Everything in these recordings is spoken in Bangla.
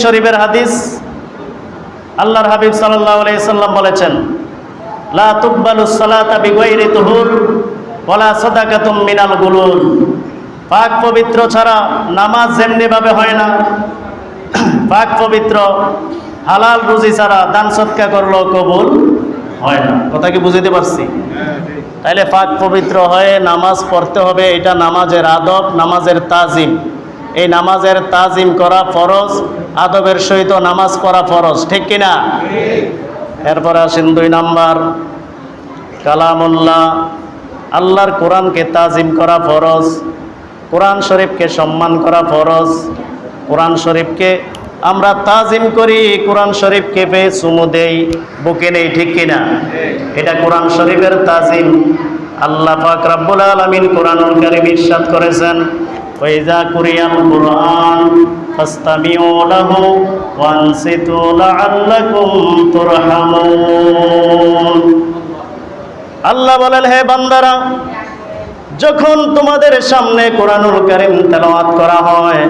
শরীফের হাদিস, আল্লাহর হাবিব সাল্লাল্লাহু আলাইহি সাল্লাম বলেছেন, লা তুকবালুস সালাতা বিগাইরি তুহুর ওয়ালা সাদাকাতুম মিনাল গুলুল। পাক পবিত্র ছাড়া নামাজ যেমনি ভাবে হয় না, পাক পবিত্র হালাল রুজি ছাড়া দান সদকা করলেও কবুল হয় না। কথা কি বুঝাতে পারছি? তাইলে পাক পবিত্র হয়ে নামাজ পড়তে হবে। এটা নামাজের আদব, নামাজের তাজিম। এই নামাজের তাজিম করা ফরজ, আদবের সহিত নামাজ পড়া ফরজ, ঠিক কিনা? এরপরে আসেন 2 নাম্বার, কালামুল্লাহ, আল্লাহর কোরআনকে তাজিম করা ফরজ, কোরআন শরীফকে সম্মান করা ফরজ। কোরআন শরীফকে আমরা তাজিম করি, কোরআন শরীফকে পেয়ে চুমু দেই, বুকে নেই, ঠিক কিনা? এটা কোরআন শরীফের তাজিম। আল্লাহ পাক রব্বুল আলামিন কোরআনুল কারীম ইরশাদ করেছেন, ওয়াইজা কুরিয়াল কুরআন ফাসতামিউ লাহু ওয়ানসিতু লাআল্লাকুম তুরহামুন। আল্লাহ বলেন, হে বান্দারা, যখন তোমাদের সামনে কোরআনুল কারীম তেলাওয়াত করা হয়,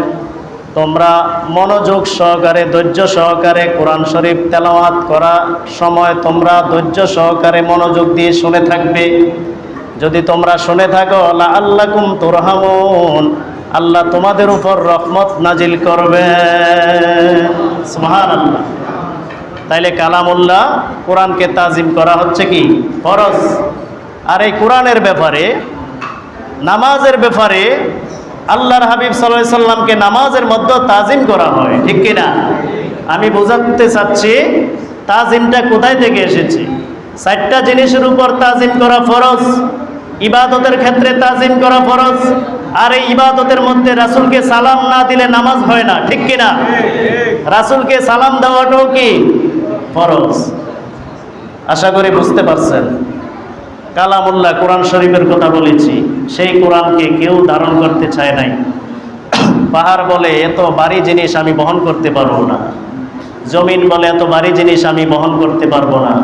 তোমরা মনোযোগ সহকারে, ধৈর্য সহকারে কোরআন শরীফ তেলাওয়াত করা সময় তোমরা ধৈর্য সহকারে মনোযোগ দিয়ে শুনে থাকবে। যদি তোমরা শুনে থাকো, লাআল্লাকুম তুরহামুন, আল্লাহ তোমাদের উপর রহমত নাজিল করবে। সুবহানাল্লাহ। তাইলে কালামুল্লাহ, কোরআনকে তাজিম করা হচ্ছে কি ফরজ। আর এই কোরআনের ব্যাপারে, নামাজের ব্যাপারে আল্লাহর হাবিব সাল্লাল্লাহু আলাইহি সাল্লামকে নামাজের মধ্যে তাজিম করা হয়, ঠিক কিনা? আমি বোঝাতে চাচ্ছি তাজিমটা কোথায় থেকে এসেছে। 4টা জিনিসের উপর তাজিম করা ফরজ। ইবাদতের ক্ষেত্রে তাজিম করা ফরজ। আর এই ইবাদতের মধ্যে রাসূলকে সালাম না দিলে নামাজ হয় না, ঠিক কিনা? রাসূলকে সালাম দেওয়াটাও কি ফরজ। আশা করি বুঝতে পারছেন। কালামুল্লাহ, কোরআন শরীফের কথা বলেছি, সেই কোরআনকে কেউ ধারণ করতে চায় নাই। পাহাড় বলে এত ভারী জিনিস আমি বহন করতে পারবো না, জমিন বলে এত ভারী জিনিস আমি বহন করতে পারবো না।